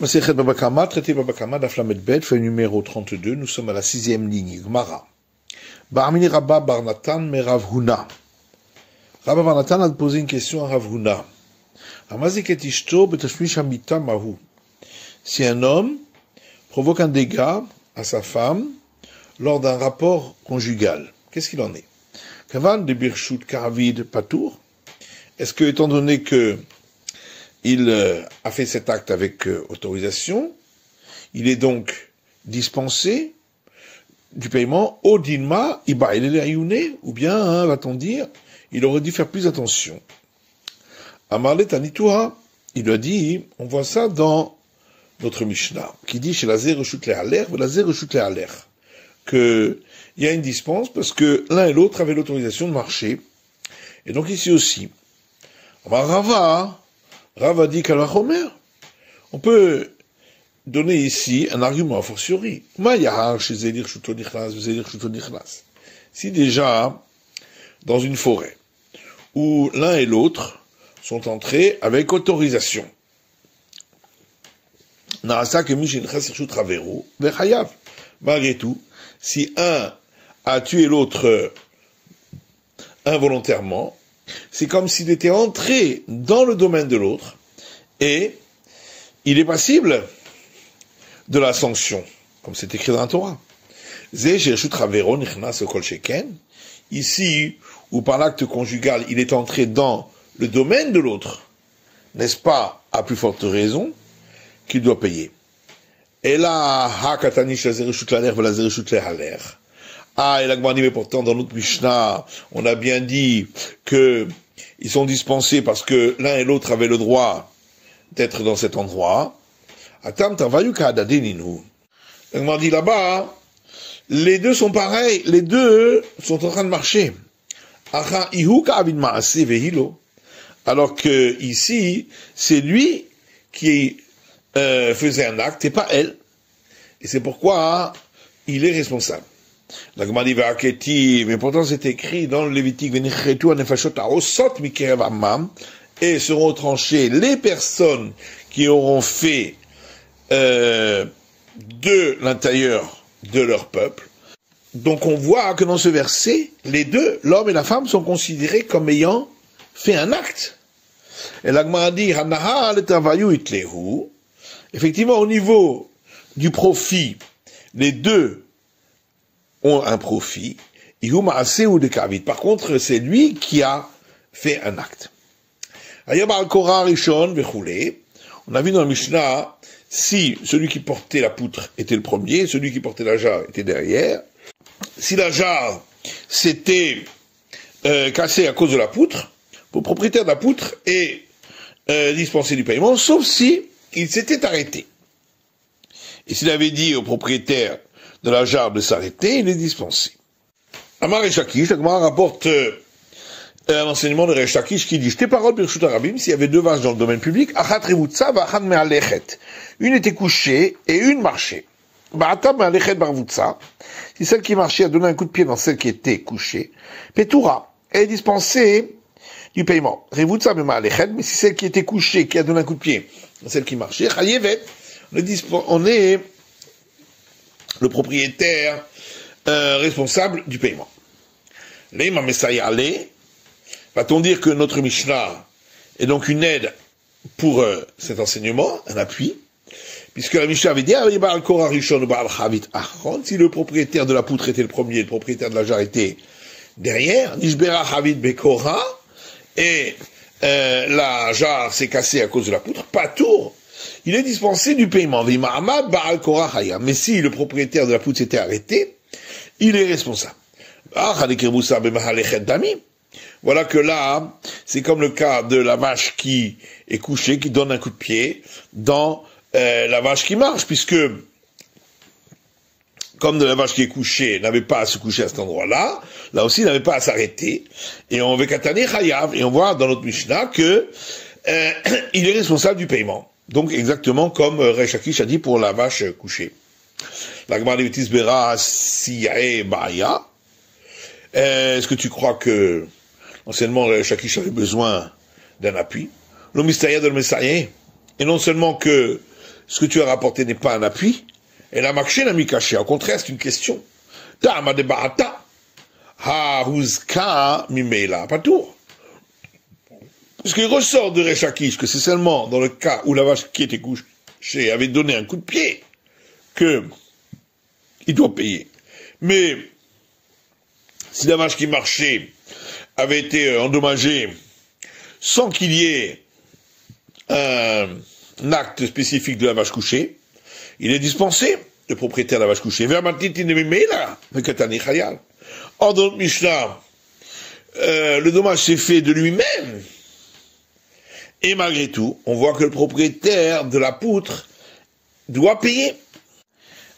Masechet Baba Kama, traité Baba Kama, Daf Lamed Bet, fait numéro 32, nous sommes à la 6e ligne, Gemara. Barmini Rabba Barnatan me Rav Huna. Rabba Barnatan a posé une question à Rav Huna. Amaziket Ishto betashmish hamita mahu. Si un homme provoque un dégât à sa femme lors d'un rapport conjugal, qu'est-ce qu'il en est? Kavan de Birshut Karavid Patour. Est-ce que, étant donné que il a fait cet acte avec autorisation, il est donc dispensé du paiement au dinma iba il est ou bien, va-t-on dire, il aurait dû faire plus attention. Amarlet Anitoua, il a dit, on voit ça dans notre Mishnah, qui dit chez la Zereshut Lehaler, la Zereshut Lehaler, que il y a une dispense parce que l'un et l'autre avaient l'autorisation de marcher. Et donc ici aussi, Rava dit qu'Alachomer, on peut donner ici un argument a fortiori. Si déjà, dans une forêt, où l'un et l'autre sont entrés avec autorisation, malgré tout, si un a tué l'autre involontairement, c'est comme s'il était entré dans le domaine de l'autre et il est passible de la sanction, comme c'est écrit dans la Torah. Ici, où par l'acte conjugal, il est entré dans le domaine de l'autre, n'est-ce pas, à plus forte raison, qu'il doit payer. Et là, ah, et la Gemara dit, mais pourtant, dans notre Mishnah, on a bien dit que ils sont dispensés parce que l'un et l'autre avaient le droit d'être dans cet endroit. Atam tavayuka adadininu. La Gemara dit là-bas, les deux sont pareils, les deux sont en train de marcher. Acha ihuka avid maase vehilo. Alors que ici, c'est lui qui faisait un acte et pas elle. Et c'est pourquoi il est responsable. La Gemara dit, mais pourtant c'est écrit dans le Lévitique, et seront tranchées les personnes qui auront fait de l'intérieur de leur peuple. Donc on voit que dans ce verset, les deux, l'homme et la femme, sont considérés comme ayant fait un acte. Et la Gemara dit, effectivement au niveau du profit, les deux ont un profit. Par contre, c'est lui qui a fait un acte. On a vu dans le Mishnah, si celui qui portait la poutre était le premier, celui qui portait la jarre était derrière, si la jarre s'était cassée à cause de la poutre, le propriétaire de la poutre est dispensé du paiement, sauf si il s'était arrêté. Et s'il avait dit au propriétaire de la jarre de s'arrêter, il est dispensé. Amar Rechakish, la Gemara rapporte un enseignement de Rechakish qui dit, j'étais parole Birshut Arabim, s'il y avait deux vaches dans le domaine public, achat revutza v'achat me'alechet. Une était couchée et une marchait. Ba'ata me'alechet barvutza. Si celle qui marchait a donné un coup de pied dans celle qui était couchée, Petura, elle est dispensée du paiement. Revutza me'alechet, mais si celle qui était couchée, qui a donné un coup de pied dans celle qui marchait, chayevet, on est le propriétaire responsable du paiement. Leima Messiah Ale, va-t-on dire que notre Mishnah est donc une aide pour cet enseignement, un appui, puisque la Mishnah avait dit, si le propriétaire de la poutre était le premier, le propriétaire de la jarre était derrière, Nishbera Havit Bekora, et la jarre s'est cassée à cause de la poutre, pas tour, il est dispensé du paiement. Mais si le propriétaire de la poutre s'était arrêté, il est responsable. Voilà que là, c'est comme le cas de la vache qui est couchée, qui donne un coup de pied dans la vache qui marche, puisque comme de la vache qui est couchée n'avait pas à se coucher à cet endroit-là, là aussi il n'avait pas à s'arrêter. Et on veut katane chayav, et on voit dans notre Mishnah que il est responsable du paiement. Donc exactement comme Rechakish a dit pour la vache couchée. La Gemara dit Tisbera siyae ba'aya. Est-ce que tu crois que anciennement Rechakish avait besoin d'un appui? Le mystère de le messayer. Et non seulement que ce que tu as rapporté n'est pas un appui, et la marché n'a mis caché. Au contraire, c'est une question. Ta'ama de ba'ata, ha'huzka mimela, pas tout. Parce qu'il ressort de Resh Lakish que c'est seulement dans le cas où la vache qui était couchée avait donné un coup de pied que il doit payer. Mais si la vache qui marchait avait été endommagée sans qu'il y ait un acte spécifique de la vache couchée, il est dispensé, le propriétaire de la vache couchée. Or, dans notre Mishnah, le dommage s'est fait de lui-même. Et malgré tout, on voit que le propriétaire de la poutre doit payer.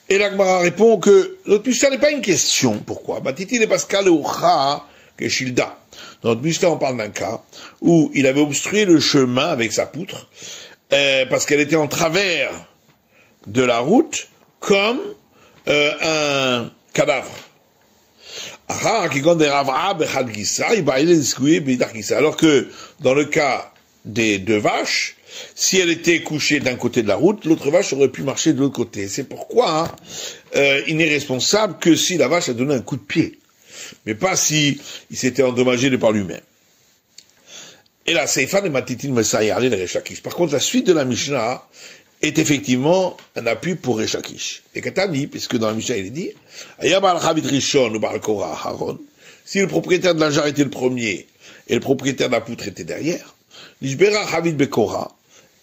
Et la Gemara répond que notre Mishnah n'est pas une question. Pourquoi? Batiti n'est pas que Shilda. Dans notre Mishnah, on parle d'un cas où il avait obstrué le chemin avec sa poutre parce qu'elle était en travers de la route comme un cadavre. Alors que dans le cas des deux vaches, si elle était couchée d'un côté de la route, l'autre vache aurait pu marcher de l'autre côté. C'est pourquoi il n'est responsable que si la vache a donné un coup de pied, mais pas si il s'était endommagé de par lui-même. Et là, Seifan et Matitin Messayale le Resh Lakish. Par contre, la suite de la Mishnah est effectivement un appui pour Resh Lakish. Et Katani, puisque dans la Mishnah il est dit, si le propriétaire de la jarre était le premier et le propriétaire de la poutre était derrière,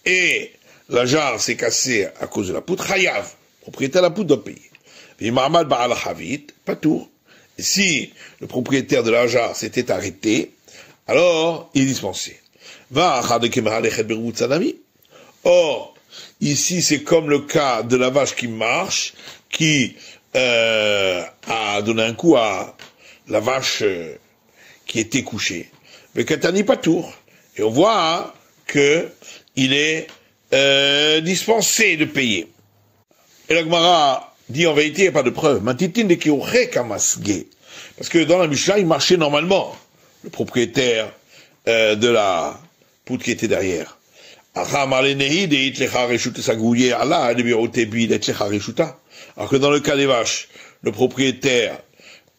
et la jarre s'est cassée à cause de la poutre, Hayav, propriétaire de la poutre doit payer. Et si le propriétaire de la jarre s'était arrêté, alors il est dispensé. Or, ici c'est comme le cas de la vache qui marche, qui a donné un coup à la vache qui était couchée. Mais Katani Patour. Et on voit que il est dispensé de payer. Et la Gemara dit en vérité, il n'y a pas de preuve. Parce que dans la Mishnah, il marchait normalement, le propriétaire de la poutre qui était derrière. Alors que dans le cas des vaches, le propriétaire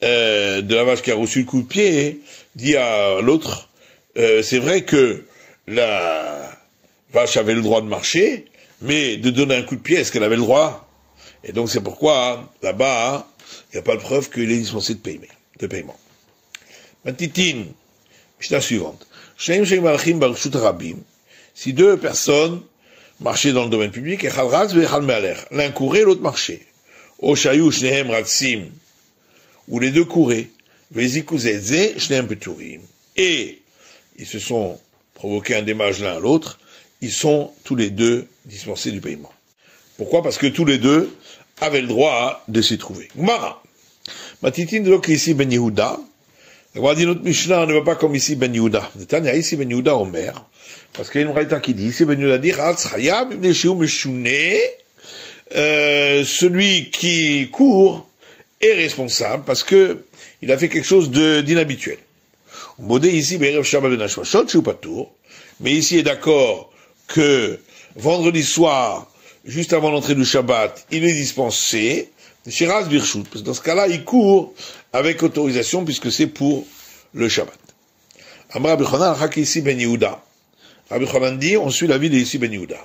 de la vache qui a reçu le coup de pied dit à l'autre, c'est vrai que la vache avait le droit de marcher, mais de donner un coup de pied, est-ce qu'elle avait le droit? Et donc c'est pourquoi, là-bas, il n'y a pas de preuve qu'il est dispensé de paiement. Matitin, Mishnah suivante. Si deux personnes marchaient dans le domaine public, l'un courait, l'autre marchait. Ou les deux couraient. Et ils se sont provoqués un dommage l'un à l'autre, ils sont tous les deux dispensés du paiement. Pourquoi? Parce que tous les deux avaient le droit de s'y trouver. Gmara. Matitin de l'autre ici Ben Yehuda. On dit notre Mishnah ne va pas comme ici Ben Yehuda. Il y a ici Ben Yehuda Omer. Parce qu'il y a une raïta qui dit, ici Ben Yehuda dit, celui qui court est responsable parce que il a fait quelque chose d'inhabituel. Mais ici il est d'accord que vendredi soir, juste avant l'entrée du Shabbat, il est dispensé, parce que dans ce cas-là, il court avec autorisation puisque c'est pour le Shabbat. Amar Rabbi Chonan, ici Ben Yehuda. Rabbi Chonan dit, on suit l'avis de ici Ben Yehuda.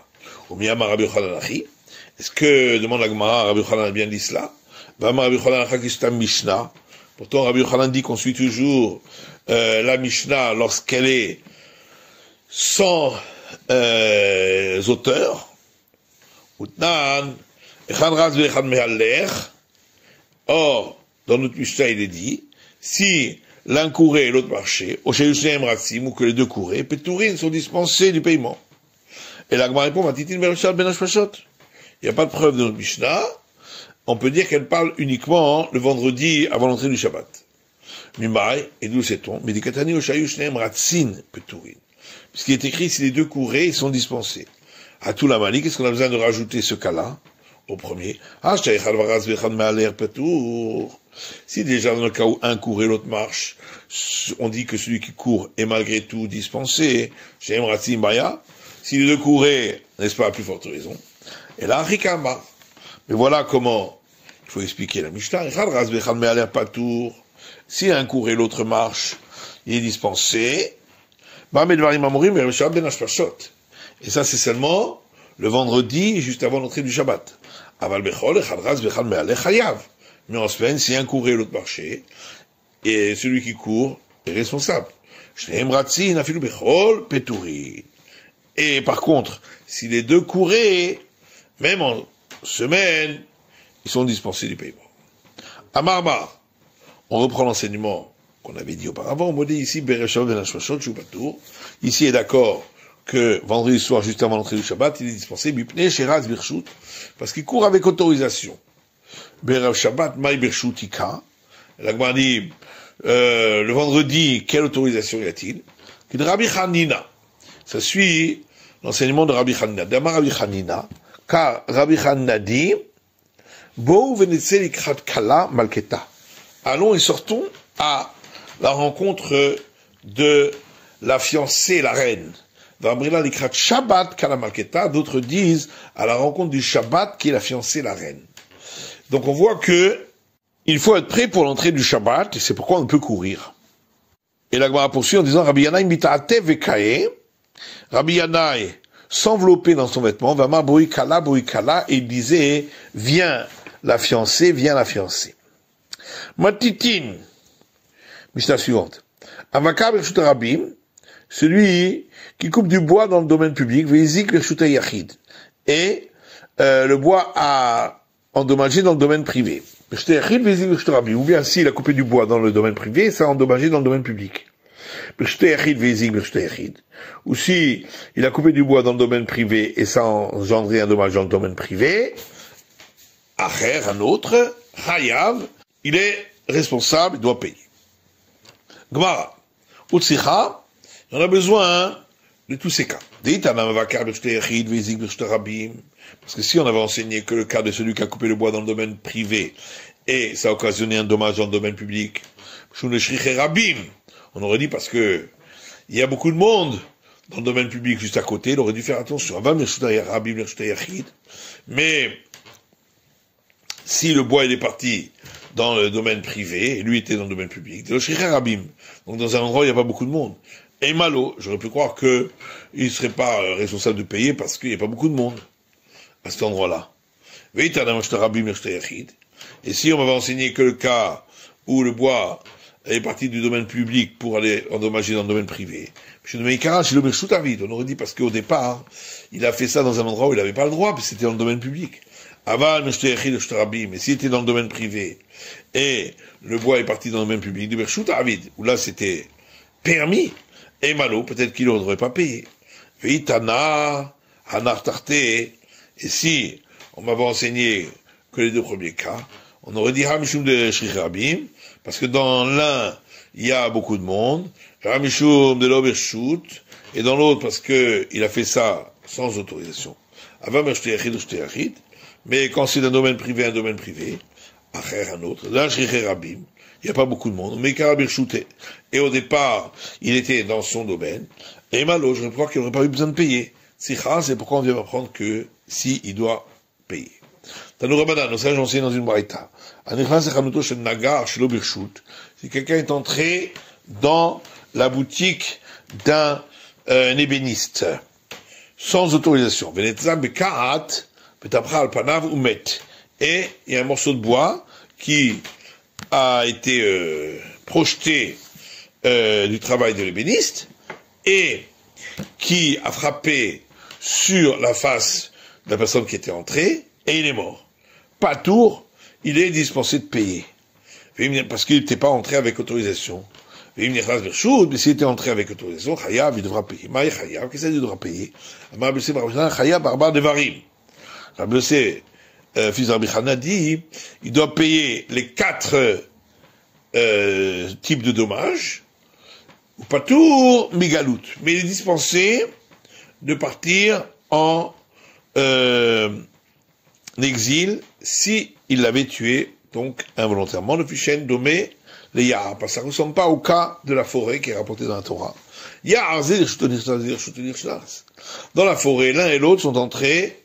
Est-ce que, demande la Gemara, Rabbi Chonan a bien dit cela? Rabbi Chonan Mishnah. Pourtant, Rabbi Chonan dit qu'on suit toujours la Mishnah lorsqu'elle est sans auteurs. Or, dans notre Mishnah, il est dit, si l'un courait et l'autre marchait, ou que les deux couraient, Pétourines sont dispensés du paiement. Et la Gemara répond, il n'y a pas de preuve de notre Mishnah. On peut dire qu'elle parle uniquement le vendredi avant l'entrée du Shabbat. Mimai, et d'où sait-on? Médicatani ou shayu shneem ratsin Pétourines. Puisqu'il est écrit, si les deux couraient, ils sont dispensés. À tout la mali, qu'est-ce qu'on a besoin de rajouter ce cas-là? Au premier. Si déjà dans le cas où un court et l'autre marche, on dit que celui qui court est malgré tout dispensé, Si les deux couraient, n'est-ce pas, à plus forte raison. Et là, Rikama. Mais voilà comment il faut expliquer la Mishnah. Si un court et l'autre marche, il est dispensé. Et ça, c'est seulement le vendredi, juste avant l'entrée du Shabbat. Mais en semaine, si un courait et l'autre marchait, et celui qui court est responsable. Et par contre, si les deux couraient, même en semaine, ils sont dispensés du paiement. Amarma, on reprend l'enseignement qu'on avait dit auparavant, on me dit ici, ici est d'accord que vendredi soir, juste avant l'entrée du Shabbat, il est dispensé, parce qu'il court avec autorisation. Berev Shabbat, Maï Birshutika. La Gemara dit, le vendredi, quelle autorisation y a-t-il? De Rabbi Hanina. Ça suit l'enseignement de Rabbi Hanina. D'Amar Rabbi Hanina, car Rabbi Hanina dit, Bo venetse likrat kala malketa. Allons et sortons à la rencontre de la fiancée, la reine. Vabrila likrat Shabbat kala malketa. D'autres disent à la rencontre du Shabbat qui est la fiancée, la reine. Donc on voit que il faut être prêt pour l'entrée du Shabbat, et c'est pourquoi on peut courir. Et la Gemara poursuit en disant, Rabbi Yanaï mita'ate vekae, Rabbi Yanaï s'enveloppait dans son vêtement, Vama boikala, et il disait, viens la fiancée, viens la fiancée. Matitin, Mishnah suivante. Avaka bershut rabim, celui qui coupe du bois dans le domaine public, veizik bershut yachid, et le bois a endommagé dans le domaine privé. Ou bien s'il a coupé du bois dans le domaine privé, ça a endommagé dans le domaine public. Ou si il a coupé du bois dans le domaine privé et ça a engendré un dommage dans le domaine privé, Acher, un autre, Chayav, il est responsable, il doit payer. Gemara, Utsicha, on a besoin de tous ces cas. Parce que si on avait enseigné que le cas de celui qui a coupé le bois dans le domaine privé et ça a occasionné un dommage dans le domaine public, on aurait dit parce que il y a beaucoup de monde dans le domaine public juste à côté, il aurait dû faire attention. Mais si le bois il est parti dans le domaine privé et lui était dans le domaine public, donc dans un endroit où il n'y a pas beaucoup de monde, et malo, j'aurais pu croire que il serait pas responsable de payer parce qu'il n'y a pas beaucoup de monde à cet endroit-là. Et si on m'avait enseigné que le cas où le bois est parti du domaine public pour aller endommager dans le domaine privé, on aurait dit parce qu'au départ, il a fait ça dans un endroit où il n'avait pas le droit, parce que c'était dans le domaine public. Mais s'il était dans le domaine privé, et le bois est parti dans le domaine public, où là c'était permis, et malo, peut-être qu'il n'aurait pas payé. Et si on m'avait enseigné que les deux premiers cas, on aurait dit Hamishum de Shri Rabim, parce que dans l'un, il y a beaucoup de monde, Hamishum de l'Obershut, et dans l'autre, parce que il a fait ça sans autorisation. Mais quand c'est d'un domaine privé, Acher, un autre, d'un Shri Rabim, il n'y a pas beaucoup de monde, mais Karabirshute. Et au départ, il était dans son domaine, et malo, je crois qu'il n'aurait pas eu besoin de payer. Sikha, c'est pourquoi on vient m'apprendre que si il doit payer. Tanou Ramadan, nous sages enseignés dans une braïta. Si quelqu'un est entré dans la boutique d'un ébéniste, sans autorisation, et il y a un morceau de bois qui a été projeté du travail de l'ébéniste, et qui a frappé sur la face de la personne qui était entrée, et il est mort. Pas tour, il est dispensé de payer. Parce qu'il n'était pas entré avec autorisation. Mais s'il était entré avec autorisation, Chayav, il devra payer. Maï Chayav, qu'est-ce qu'il devra payer? Chayav, barbar de Varim. Rabbi fils de Rabbi Chana dit, il doit payer les 4 types de dommages, ou pas tout, migalout. Mais il est dispensé de partir en exil si il l'avait tué, donc involontairement, le fichen domé les Yahar. Parce que ça ne ressemble pas au cas de la forêt qui est rapporté dans la Torah. Dans la forêt, l'un et l'autre sont entrés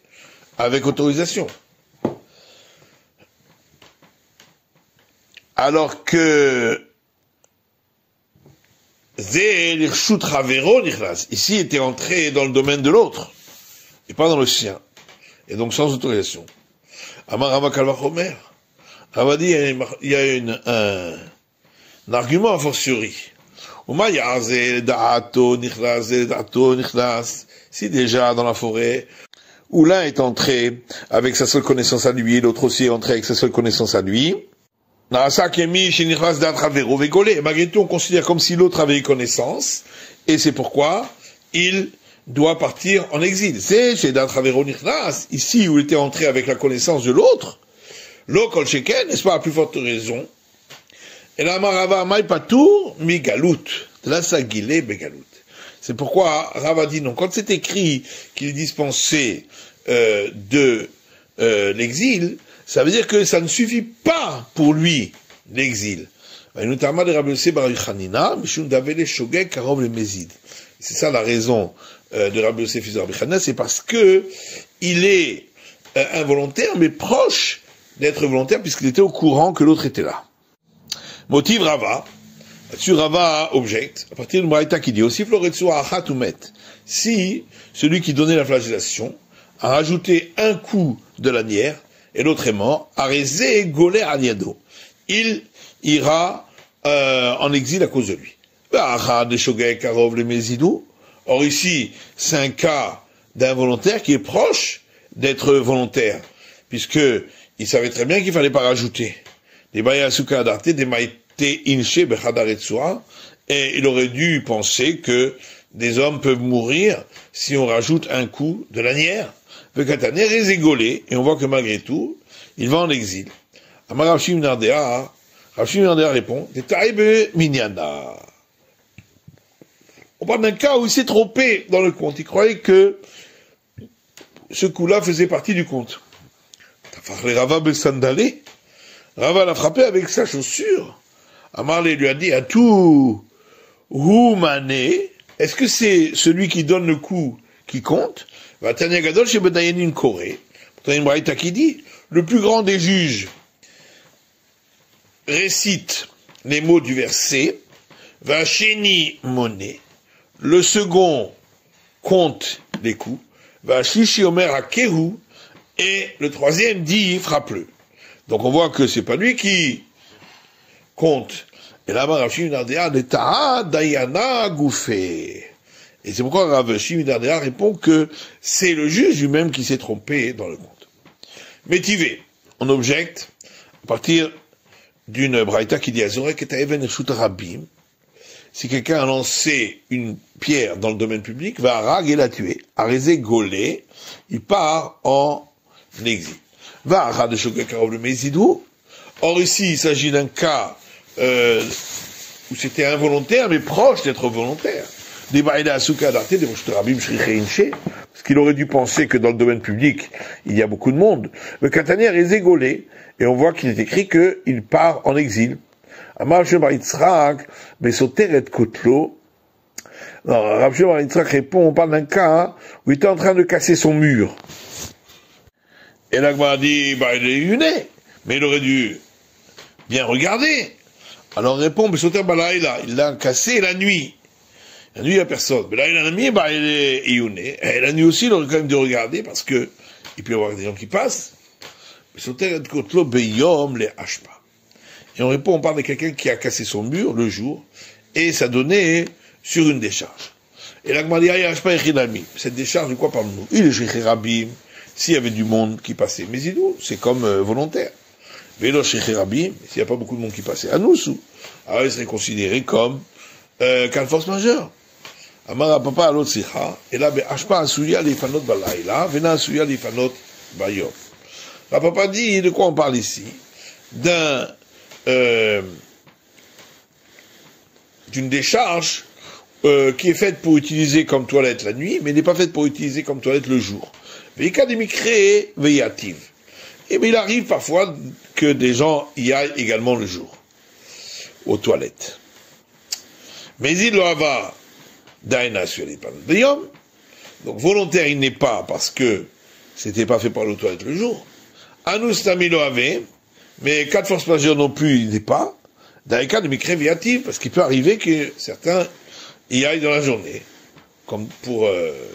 avec autorisation. Alors que ici était entré dans le domaine de l'autre, et pas dans le sien, et donc sans autorisation. Amar Rava Kalvachomer, Rava dit, il y a un argument a fortiori. Si déjà dans la forêt, où l'un est entré avec sa seule connaissance à lui, l'autre aussi est entré avec sa seule connaissance à lui, malgré tout on considère comme si l'autre avait eu connaissance, et c'est pourquoi il doit partir en exil. C'est chez Datravero Nichlas, ici où il était entré avec la connaissance de l'autre, l'eau kol sheken, n'est-ce pas, à plus forte raison. Et la marava maï patour mi galout, la sagile begalout. C'est pourquoi Rava dit non. Quand c'est écrit qu'il est dispensé de l'exil, ça veut dire que ça ne suffit pas pour lui l'exil. C'est ça la raison de Rabbi Yosef fils de Rabbi Chanina, c'est parce que il est involontaire, mais proche d'être volontaire, puisqu'il était au courant que l'autre était là. Motive Rava, là-dessus Rava objecte, à partir de Braïta qui dit aussi si celui qui donnait la flagellation a rajouté un coup de lanière et l'autre est mort, arezé golé aliado, il ira en exil à cause de lui. Or ici, c'est un cas d'involontaire qui est proche d'être volontaire, puisque il savait très bien qu'il fallait pas rajouter. Et il aurait dû penser que des hommes peuvent mourir si on rajoute un coup de lanière. Et on voit que malgré tout, il va en exil. Rav Shimon Ardea répond, on parle d'un cas où il s'est trompé dans le compte. Il croyait que ce coup-là faisait partie du compte. Rava l'a frappé avec sa chaussure. Amarlé lui a dit, à tout, mané, est-ce que c'est celui qui donne le coup qui compte? Vatania Gadol chez Bedayanin Koré. Pourtant, une braïta qui dit, le plus grand des juges récite les mots du verset, Vacheni Moné. Le second compte les coups, Vachishi Omer Akehu. Et le troisième dit, frappe-le. Donc on voit que c'est pas lui qui compte. Et là-bas, Rav Shimon Ardea, l'Etaha Dayana Goufé. Et c'est pourquoi Rav Shimon Ardea répond que c'est le juge lui-même qui s'est trompé dans le compte. Métivé, on objecte à partir d'une braïta qui dit Azorek et Even Shut Rabim. Si quelqu'un a lancé une pierre dans le domaine public, va à Rag et l'a tué. Arezé Golé, il part en exil. Va à Rag de Shogakarov le Mézidou. Or ici, il s'agit d'un cas où c'était involontaire, mais proche d'être volontaire. Parce qu'il aurait dû penser que dans le domaine public, il y a beaucoup de monde. Le Katanier est égolé, et on voit qu'il est écrit qu'il part en exil. Amar Shemar Yitzhak, mais Soteret Kotlo. Rav Shemar Yitzhak répond, on parle d'un cas où il était en train de casser son mur. Et l'Agmar dit, il est luné, mais il aurait dû bien regarder. Alors on répond, mais Soter Balaïla, il l'a cassé la nuit. La nuit, il n'y a personne. Mais là, il a mis, il est iuné. Et la nuit aussi, il aurait quand même dû regarder, parce que il peut y avoir des gens qui passent. Mais Soter Kotlo Beyom les Hashpa. Et on répond, on parle de quelqu'un qui a cassé son mur le jour, et ça donnait sur une décharge. Et l'Agmar dit, cette décharge, de quoi parle-nous? Il est chez Rabim, s'il y avait du monde qui passait. Mais c'est comme volontaire. Vélo chez Rabim, s'il n'y a pas beaucoup de monde qui passait. À nous, alors il serait considéré comme cas de force majeure. Amara papa alot sicha, et là, ashpa asuya lifanot balayla, vena asuya lifanot bayom. La papa dit, de quoi on parle ici? D'une décharge qui est faite pour utiliser comme toilette la nuit, mais n'est pas faite pour utiliser comme toilette le jour. Veikademikre veyativ. Et bien il arrive parfois que des gens y aillent également le jour, aux toilettes. Mais il doit avoir Daina sur les panneaux de Yom. Donc volontaire il n'est pas parce que c'était pas fait par l'autorité le jour. Anus Tamilo avait, mais cas de force majeure non plus il n'est pas. Dans les cas de micréviatif, parce qu'il peut arriver que certains y aillent dans la journée, comme pour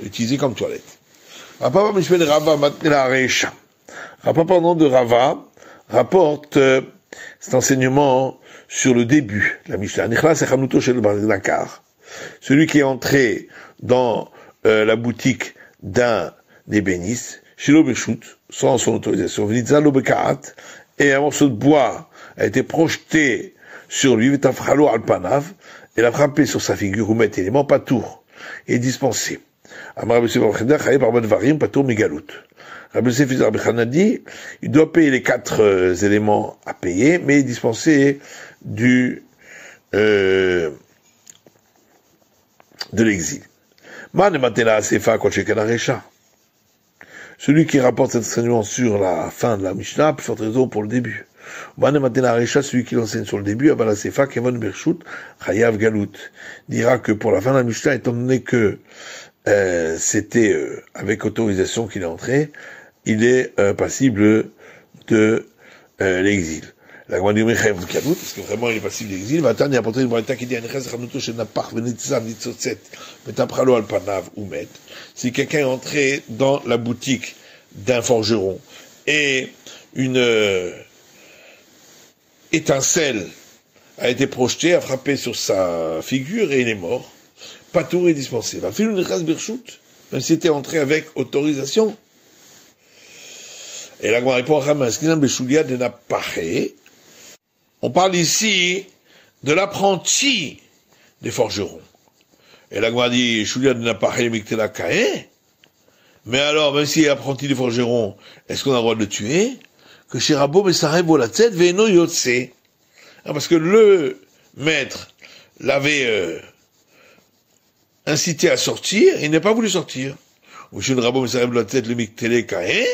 utiliser comme toilette. Rapa Mishpeh de Rava Matnela Recha. Rapa pardon de Rava rapporte cet enseignement sur le début de la Mishnah. Nichlas Echanuto Shel Dakar. Celui qui est entré dans la boutique d'un ébéniste, Shilo Beshut, sans son autorisation, Vnitza Lo Bekaat, et un morceau de bois a été projeté sur lui, Vetafralo Alpanav, et l'a frappé sur sa figure, ou met élément patour, et dispensé. Amar Rabbi Yosef Bar Chana, Chaye par Badvarim, patour Megalout. Rabbi Yosef Bar Chana dit, il doit payer les 4 éléments à payer, mais dispenser de l'exil. Man Matela Sefa Kocheken Arecha. Celui qui rapporte cet enseignement sur la fin de la Mishnah a plus forte raison pour le début. Man Matela Arecha, celui qui l'enseigne sur le début, Abala Sefa Kevon Bershut Chayav Galut, dira que pour la fin de la Mishnah, étant donné que c'était avec autorisation qu'il est entré, il est passible de l'exil. La Gemara dit Mechayev Galut, parce que vraiment il est passible d'exil. Maintenant il a apporté une braïta qui dit Anichas Chanuto Shenapach Venitzam Nitzotzet Metapralo Alpanav Umet. Si quelqu'un est entré dans la boutique d'un forgeron et une étincelle a été projetée, a frappé sur sa figure et il est mort, patour est dispensé. Va faire une race birchut, même s'il était entré avec autorisation. Et la Gemara répond Ramaskinam Beshulia de Napaché. On parle ici de l'apprenti des forgerons. Et la Gemara dit, Shulia de Napaché Miktela Kae. Mais alors, même s'il est apprenti des forgerons, est-ce qu'on a le droit de le tuer? Que chez Rabo Mesarev Volatzet Veno Yotse. Parce que le maître l'avait incité à sortir, et il n'a pas voulu sortir. Ou chez Rabo Mesarev Volatzet le Miktele Kae.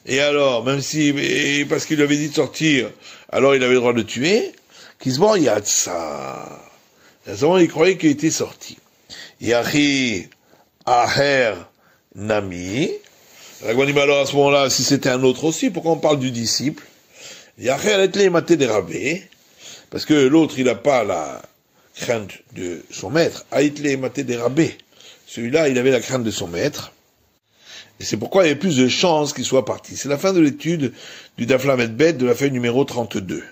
Et alors, même si, parce qu'il lui avait dit de sortir, alors il avait le droit de le tuer, Kisbor Yatsa. Il croyait qu'il était sorti. Yahi Aher Nami. La Gemara, alors à ce moment-là, si c'était un autre aussi, pourquoi on parle du disciple? Yaher Etle Maté des Rabé, parce que l'autre, il n'a pas la crainte de son maître. Aïtle Maté des Rabé. Celui-là, il avait la crainte de son maître. Et c'est pourquoi il y a plus de chances qu'il soit parti. C'est la fin de l'étude du Daf Lamed Bet de la feuille numéro 32.